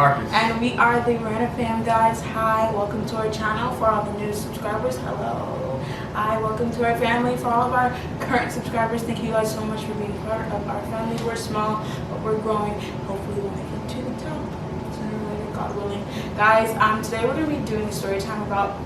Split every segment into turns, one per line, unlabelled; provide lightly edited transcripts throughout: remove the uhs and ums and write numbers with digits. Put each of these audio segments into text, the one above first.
Marcus.
And we are the Rana Fam, guys. Hi, welcome to our channel. For all the new subscribers, hello. Hi, welcome to our family. For all of our current subscribers, thank you guys so much for being part of our family. We're small, but we're growing. Hopefully we'll make it to the top, sooner or later, God willing. Guys, today we're going to be doing a story time about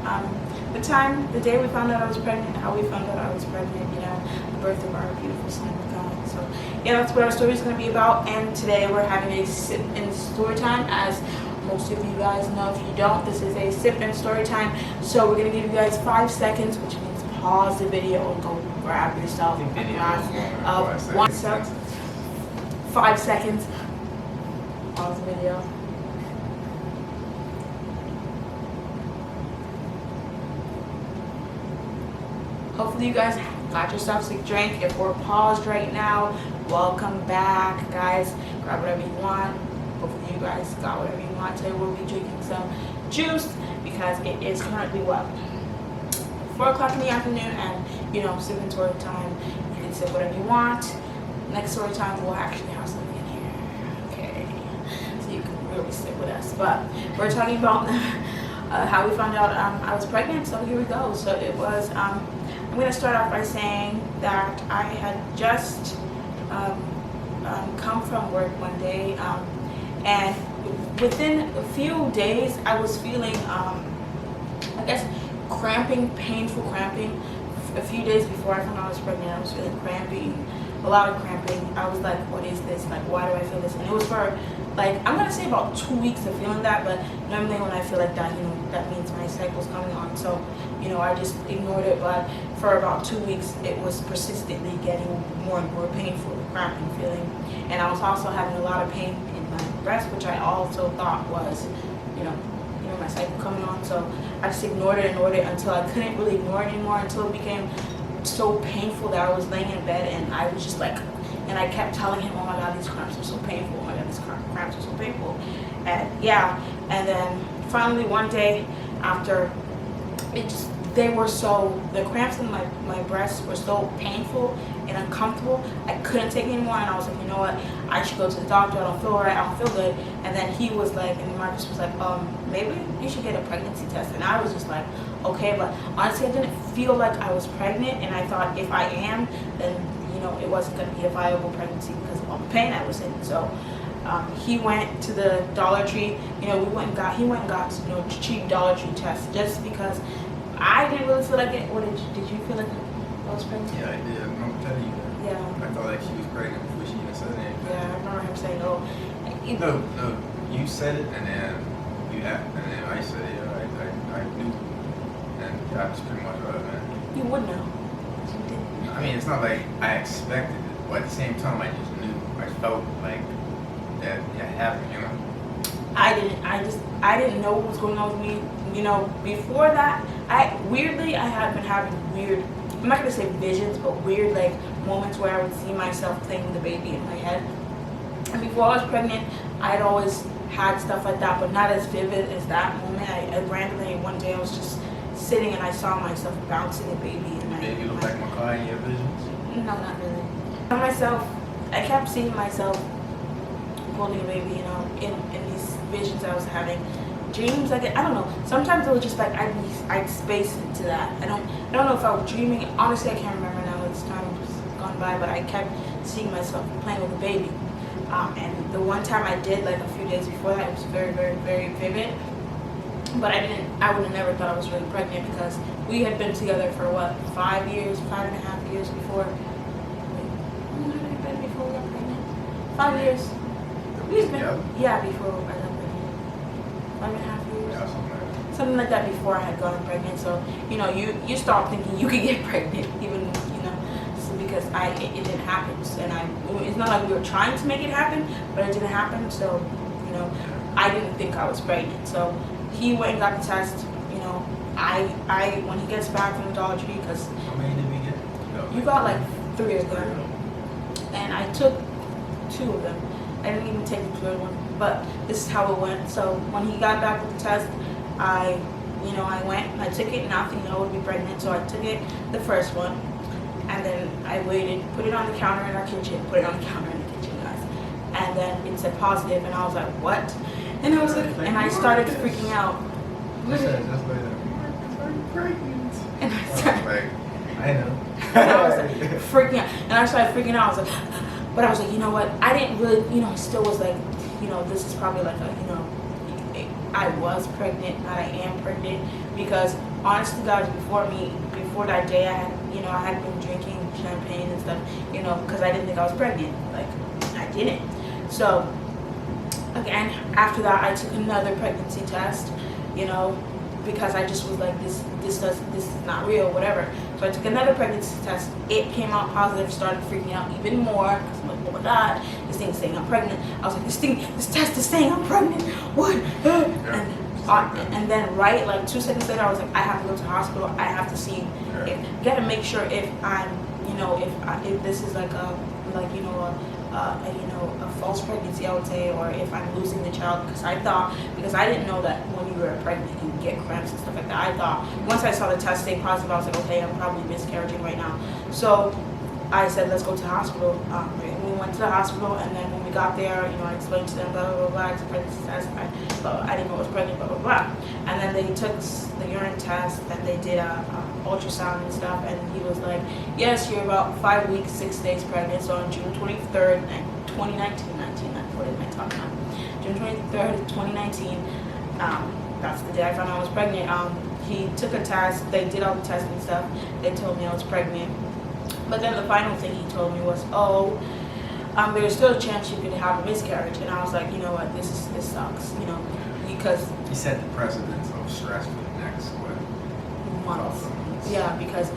the day we found out I was pregnant, how we found out I was pregnant, you know, the birth of our beautiful son, God. So yeah, that's what our story is going to be about. And today we're having a sip and story time. As most of you guys know, if you don't, this is a sip and story time. So we're going to give you guys 5 seconds, which means pause the video and go grab yourself a glass of 1 sec. 5 seconds. Pause the video. Hopefully you guys got yourself a drink. If we're paused right now, welcome back, guys. Grab whatever you want. Hopefully you guys got whatever you want. Today we'll be drinking some juice because it is currently what, 4 o'clock in the afternoon, and you know, sipping story time. You can sip whatever you want. Next story time we'll actually have something in here. Okay, so you can really sit with us. But we're talking about how we found out I was pregnant. So here we go. So it was. I'm going to start off by saying that I had just come from work one day, and within a few days I was feeling, I guess, cramping, painful cramping. A few days before I found out I was pregnant, I was feeling cramping, a lot of cramping. I was like, what is this? Like, why do I feel this? And it was for, like, I'm going to say about 2 weeks of feeling that, but normally when I feel like that, you know, that means my cycle's coming on. So, you know, I just ignored it, but for about 2 weeks, it was persistently getting more and more painful, the cramping feeling. And I was also having a lot of pain in my breast, which I also thought was, you know, my cycle coming on. So I just ignored it until I couldn't really ignore it anymore, until it became so painful that I was laying in bed and I was just like, and I kept telling him, oh my God, these cramps are so painful. Oh my God, these cramps are so painful. And yeah, and then finally one day after, the cramps in my breasts were so painful and uncomfortable, I couldn't take it anymore. And I was like, you know what, I should go to the doctor. I don't feel right, I don't feel good. And then he was like, and Marcus was like, maybe you should get a pregnancy test. And I was just like, okay. But honestly, I didn't feel like I was pregnant, and I thought if I am, then, you know, it wasn't going to be a viable pregnancy because of all the pain I was in. So he went to the Dollar Tree. You know, he went and got, you know, cheap Dollar Tree tests, just because I didn't really feel like it. Or did you feel like I was pregnant?
Yeah, I did. I'm telling you that.
Yeah.
I thought like she was pregnant before she even said anything.
Yeah, I remember him saying, "Oh."
No, you said it, and then I said it. I knew, and that's pretty much what I meant.
You would know. You did.
I mean, it's not like I expected it, but at the same time, I just knew. I felt like that it happened, you know.
I didn't know what was going on with me. You know, before that, I had been having weird, I'm not gonna say visions, but weird, like, moments where I would see myself playing with the baby in my head. And before I was pregnant, I had always had stuff like that, but not as vivid as that moment. I randomly, one day I was just sitting and I saw myself bouncing a baby. And
Did you look like Makai in your visions?
No, not really. I kept seeing myself holding a baby, you know, in these visions I was having. Dreams, like, I don't know. Sometimes it was just like I'd space into that. I don't know if I was dreaming. Honestly, I can't remember now. It's time gone by, but I kept seeing myself playing with a baby. And the one time I did, like a few days before that, it was very, very, very vivid. But I would have never thought I was really pregnant, because we had been together for what, 5 years, 5.5 years before. Wait, how long had it been before we got pregnant? 5 years. Yeah, before I got pregnant. 5.5 years.
Yeah,
something like that before I had gotten pregnant. So, you know, you start thinking you could get pregnant, even, you know, so because it didn't happen. And it's not like we were trying to make it happen, but it didn't happen. So, you know, I didn't think I was pregnant. So he went and got the test. You know, I when he gets back from the Dollar Tree, because
how many did we get?
You got like 3 of them, and I took 2 of them. I didn't even take the 3rd one, but this is how it went. So when he got back with the test, I went and I took it, not thinking I would be pregnant. So I took it, the first one, and then I waited, put it on the counter in our kitchen, guys. And then it said positive, and I was like, what? And I was like, and I started freaking out.
You said just like that. I'm pregnant.
And I started,
I know.
and I was like freaking out. And I started freaking out. I was like, but I was like, you know what? I didn't really, I still was like, this is probably like a, I was pregnant, not I am pregnant, because honestly, guys, before that day, I had been drinking champagne and stuff, because I didn't think I was pregnant. Like, I didn't. So, again, after that, I took another pregnancy test, because I just was like, this is not real, whatever. So I took another pregnancy test. It came out positive. Started freaking out even more because I'm like, oh my god, this thing's saying I'm pregnant. I was like, this test is saying I'm pregnant. What? And then like 2 seconds later, I was like, I have to go to the hospital. I have to see. Gotta make sure if I'm, if this is like a false pregnancy, I would say, or if I'm losing the child, because I didn't know that when you were pregnant you get cramps and stuff like that. I thought once I saw the test stay positive, I was like, okay, I'm probably miscarriaging right now. So I said, let's go to the hospital. We went to the hospital, and then when we got there, I explained to them, blah, blah, blah, it's a pregnancy test. I didn't know I was pregnant, blah, blah, blah. And then they took the urine test, and they did a ultrasound and stuff, and he was like, yes, you're about 5 weeks, 6 days pregnant. So on June 23rd, 2019, what am I talking about? June 23rd, 2019, that's the day I found out I was pregnant. He took a test, they did all the tests and stuff, they told me I was pregnant. But then the final thing he told me was, there's still a chance you could have a miscarriage. And I was like, you know what, this sucks, because
he set the precedence of stress for the next
months. Yeah, because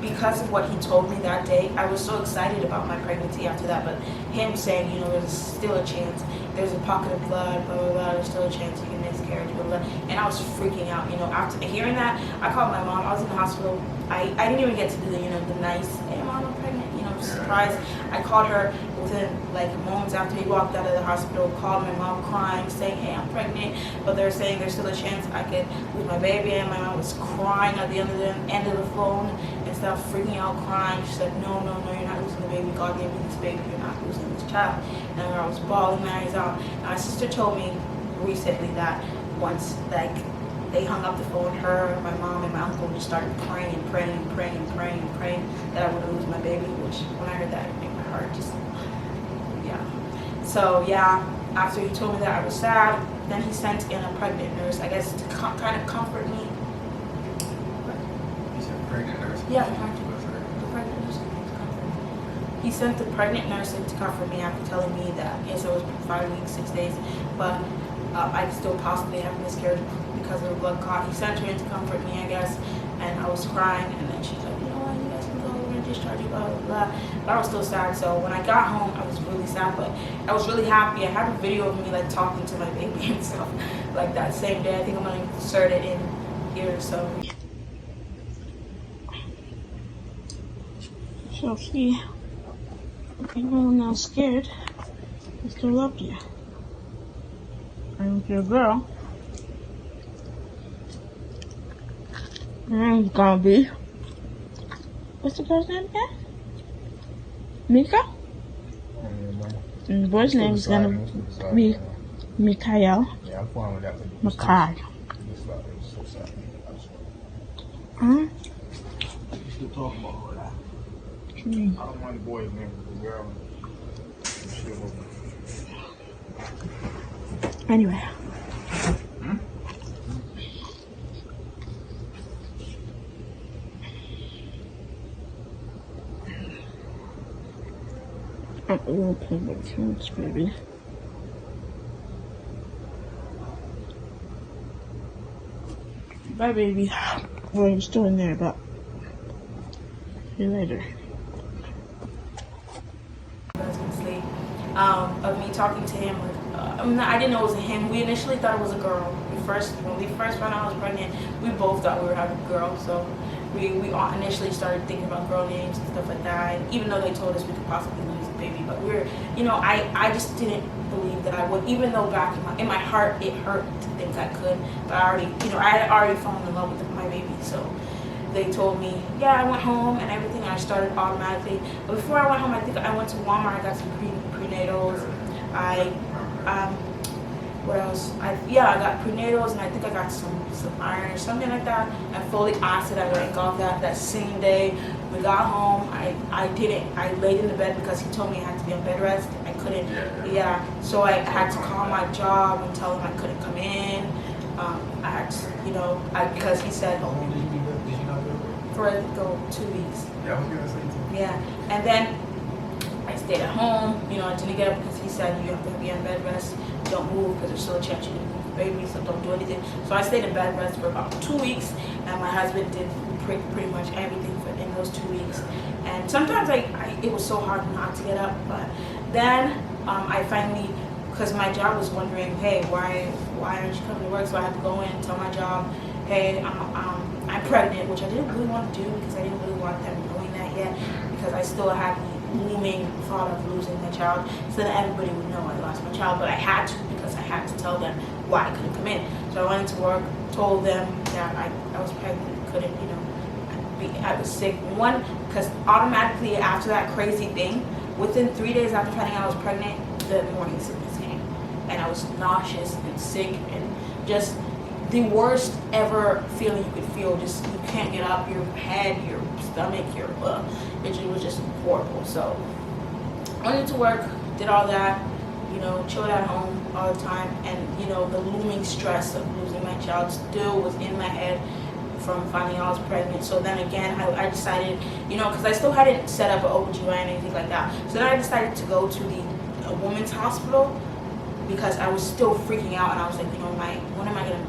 because of what he told me that day, I was so excited about my pregnancy after that. But him saying, there's still a chance, there's a pocket of blood, blah, blah, blah, there's still a chance you can miscarriage, blah, blah, blah. And I was freaking out, after hearing that. I called my mom. I was in the hospital. I didn't even get to do the nice, hey mom, I'm pregnant, surprise. I called her within like moments after he walked out of the hospital, called my mom crying, saying, hey, I'm pregnant, but they're saying there's still a chance I could lose my baby. And my mom was crying at the end of the phone and stuff, freaking out, crying. She said, no, you're not losing the baby. God gave me this baby. You're not losing this child. And I was bawling my eyes out. And my sister told me recently that once, they hung up the phone, her, my mom, and my uncle just started praying that I wouldn't lose my baby, which when I heard that, it made my heart just, yeah. So, yeah, after he told me that, I was sad. Then he sent in a pregnant nurse, I guess, to kind of comfort me.
He said pregnant nurse?
Yeah, the pregnant nurse to comfort me. He sent the pregnant nurse in to comfort me after telling me that, yes, it was 5 weeks, 6 days, but I could still possibly have miscarriage because of the blood clot. He sent her in to comfort me, I guess, and I was crying, and then she's like, you know what, you guys can go, we're going to discharge you, blah, blah, blah. But I was still sad, so when I got home, I was really sad, but I was really happy. I have a video of me, talking to my baby and stuff, that same day. I think I'm going to insert it in here, so. So, see, even when I was scared, I still loved you. And your girl. Her name's gonna be, what's the girl's name again? Mika? And the boy's name is gonna be Mikael.
Yeah, I'm fine with that.
Makai. Huh?
You still talking about that? I don't mind the boy's name, the girl.
Anyway. I'm a little pain with tunes, baby. Bye, baby. Well, I'm still in there, but see you later. Sleep. Of me talking to him. I didn't know it was a him. We initially thought it was a girl. When we first found out I was pregnant, we both thought we were having a girl. So we all initially started thinking about girl names and stuff like that. And even though they told us we could possibly lose the baby, but I just didn't believe that I would. Even though back in my heart it hurt to think I could, but I had already fallen in love with my baby. So they told me, yeah, I went home and everything. I started automatically. But before I went home, I think I went to Walmart. I got some prenatals. what else? I got prenatals, and I think I got some iron or something like that, and folic acid. I went and got that same day. We got home. I laid in the bed because he told me I had to be on bed rest. I couldn't. Yeah. So I had to call my job and tell them I couldn't come in. I had to, because he said.
How long did you not go?
For 2 weeks.
Yeah, I was gonna say too.
Yeah, and then I stayed at home. I didn't get up because he said you have to be on bed rest. Don't move because there's still a chance you can move the baby, so don't do anything. So I stayed in bed rest for about 2 weeks, and my husband did pretty much everything in those 2 weeks. And sometimes it was so hard not to get up, but then I finally, because my job was wondering, hey, why aren't you coming to work? So I had to go in and tell my job, hey, I'm pregnant, which I didn't really want to do because I didn't really want them knowing that yet, because I still had the looming thought of losing my child. So then everybody would know I lost my child, but I had to, because I had to tell them why I couldn't come in. So I went to work, told them that I was pregnant, couldn't, I was sick. One, because automatically after that crazy thing, within 3 days after finding out I was pregnant, the morning sickness came, and I was nauseous and sick and just the worst ever feeling you could feel. Just you can't get up, your head, your stomach, it was just horrible. So I went into work, did all that, chilled at home all the time, and the looming stress of losing my child still was in my head from finding out I was pregnant. So then again, I decided, because I still hadn't set up an OBGYN or anything like that. So then I decided to go to the women's hospital because I was still freaking out, and I was like, when am I gonna,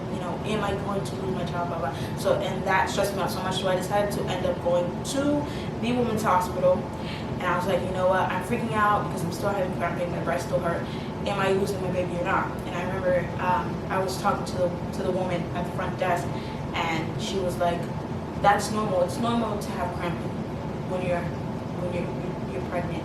am I going to lose my child, blah, blah. So, and that stressed me out so much, so I decided to end up going to the women's hospital, and I was like, you know what, I'm freaking out because I'm still having cramping, my breast still hurt. Am I losing my baby or not? And I remember I was talking to the woman at the front desk, and she was like, that's normal. It's normal to have cramping when you're pregnant.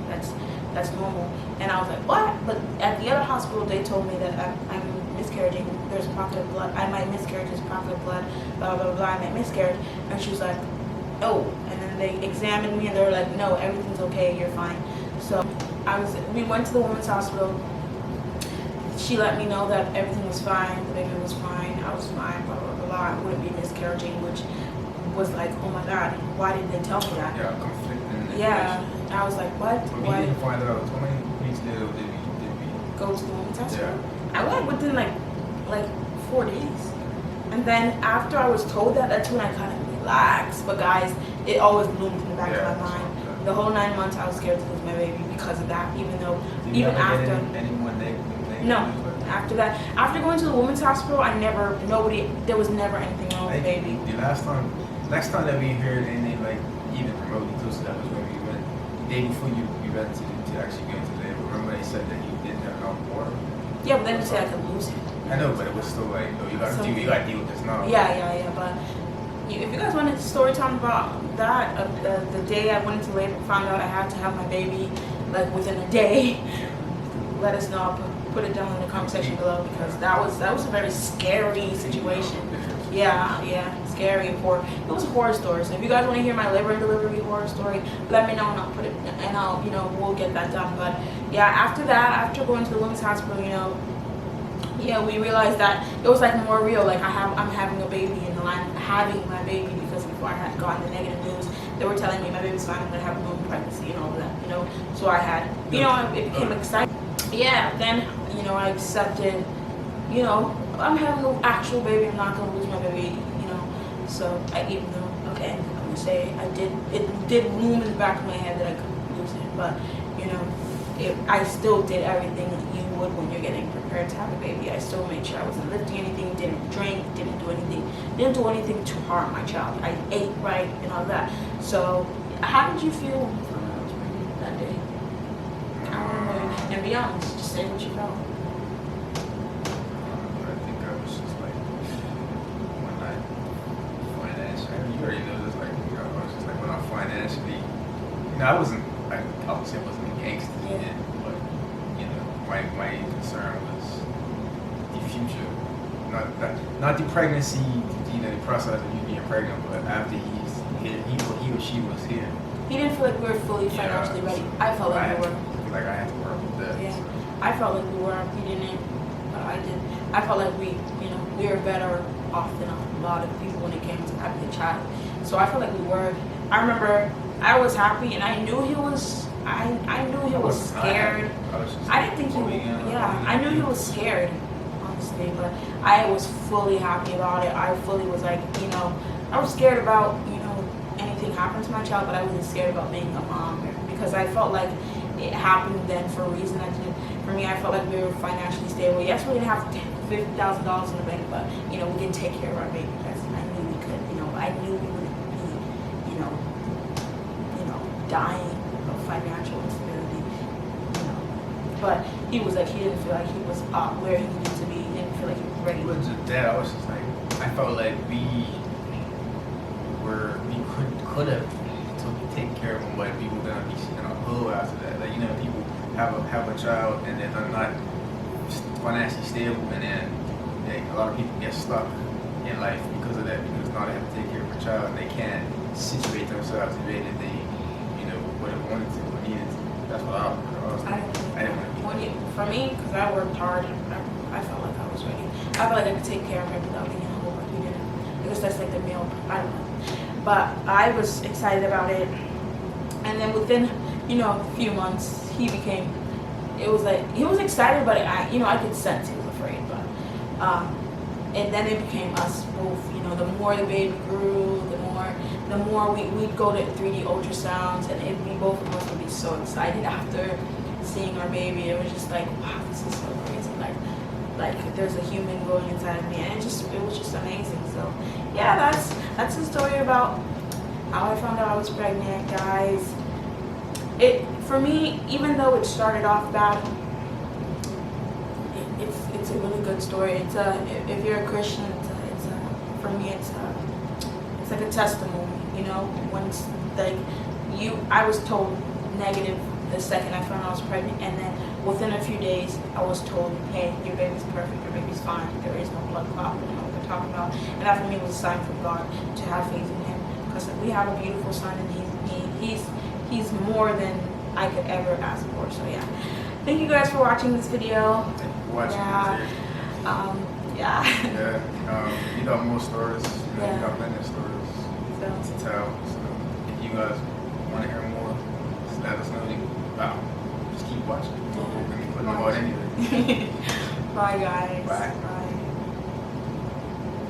That's normal. And I was like, what? But at the other hospital, they told me that I'm miscarriaging. There's a pocket of blood. I might miscarriage. There's a pocket of blood. Blah blah blah. I might miscarriage. And she was like, oh. And then they examined me, and they were like, no, everything's okay. You're fine. So we went to the women's hospital. She let me know that everything was fine. The baby was fine. I was fine. Blah blah blah. I wouldn't be miscarriaging, which was like, oh my God, why didn't they tell me that?
Yeah, conflicting.
Yeah. I was like, what?
Why didn't find out? How many weeks did we
go to the women's hospital?
Yeah.
I went within like 4 days. And then after I was told that, that's when I kind of relaxed. But guys, it always loomed in the back of my mind. The whole 9 months I was scared to lose my baby because of that, even though, even after.
Anyone
no, after that. After going to the women's hospital, there was never anything wrong with the baby.
The next time that we heard anything like even remotely close to that was when we went, the day before you went to actually go into labor. Remember they said that you didn't have enough water?
Yeah, but then you said I could lose it.
I know, but it was still like, you gotta deal with this now.
Yeah, but if you guys wanted story time about that, the day I went into labor, found out I had to have my baby like within a day, let us know. I'll put it down in the comment section below, because that was a very scary situation. Yeah, scary and horror. It was a horror story. So if you guys want to hear my labor and delivery horror story, let me know and I'll put it, and I'll, we'll get that done. But yeah, after that, after going to the women's hospital, we realized that it was like more real. Like I'm having a baby, and I'm having my baby, because before I had gotten the negative news, they were telling me my baby's fine, I'm gonna have a normal pregnancy and all that, So I had, it became exciting. Yeah, then, I accepted, I'm having an actual baby, I'm not gonna lose my baby, So even though, okay, I'm gonna say it did loom in the back of my head that I couldn't lose it, but, I still did everything that you would when you're getting prepared to have a baby. I still made sure I wasn't lifting anything, didn't drink, didn't do anything to harm my child. I ate right and all that. So how did you feel when you found out I was pregnant that day? I don't know. And be honest, just say what you felt.
I think I was just like, when I financially, you already know this, like, I was just like, when I financially, I wasn't, I would say I wasn't a gangster yet, but, my concern was the future. Not the pregnancy, the process of you being pregnant, but after he or she was here.
He didn't feel like we were fully financially ready. I felt like we were.
Like I had to work with that.
Yeah, I felt like we were. He didn't. I felt like we were better off than a lot of people when it came to having a child. So I felt like we were. I remember I was happy, and I knew he was. I knew he was scared. I didn't think he was. Yeah, I knew he was scared, honestly, but I was fully happy about it. I fully was like, I was scared about anything happened to my child, but I wasn't scared about being a mom because I felt like it happened then for a reason. For me, I felt like we were financially stable. Yes, we didn't have $50,000 in the bank, but we can take care of our baby. I knew we could. I knew we wouldn't be, dying of financial instability. But he was like, he didn't feel like he was up where he needed to be. He didn't feel like he was ready.
It wasn't just that. I was just like, I felt like we could have taken care of him, but we were gonna be in a hole after that. Like people have a child and then are not financially stable, and then a lot of people get stuck in life because of that, because now they have to take care of a child and they can't situate themselves in a way that they would have wanted to or needed to. That's what I didn't want to be.
For me, because I worked hard, and I felt like I was ready. I felt like I could take care of him without being in a hole, but he didn't. Because that's like the male, I don't know. But I was excited about it, and then within a few months he was excited, but I could sense he was afraid. But and then it became us both. The more the baby grew, the more we'd go to 3D ultrasounds, and we both of us would be so excited after seeing our baby. It was just like, wow, this is so crazy. Like there's a human growing inside of me, and it was just amazing. So yeah, that's the story about how I found out I was pregnant, guys. For me, even though it started off bad, it's a really good story. If you're a Christian, for me it's like a testimony. When it's like I was told negative the second I found out I was pregnant, and then within a few days I was told, hey, your baby's perfect, your baby's fine, there is no blood clot, what they're talking about. And that for me was a sign from God to have faith in him, because we have a beautiful son, and he's more than I could ever ask for. So yeah, thank you guys for watching this video.
Thank you for watching. You got more stories. You got plenty of stories to tell. So if you guys want to hear more, just let us know. Just keep watching. We're going to be putting them out anyway.
Bye guys.
Bye.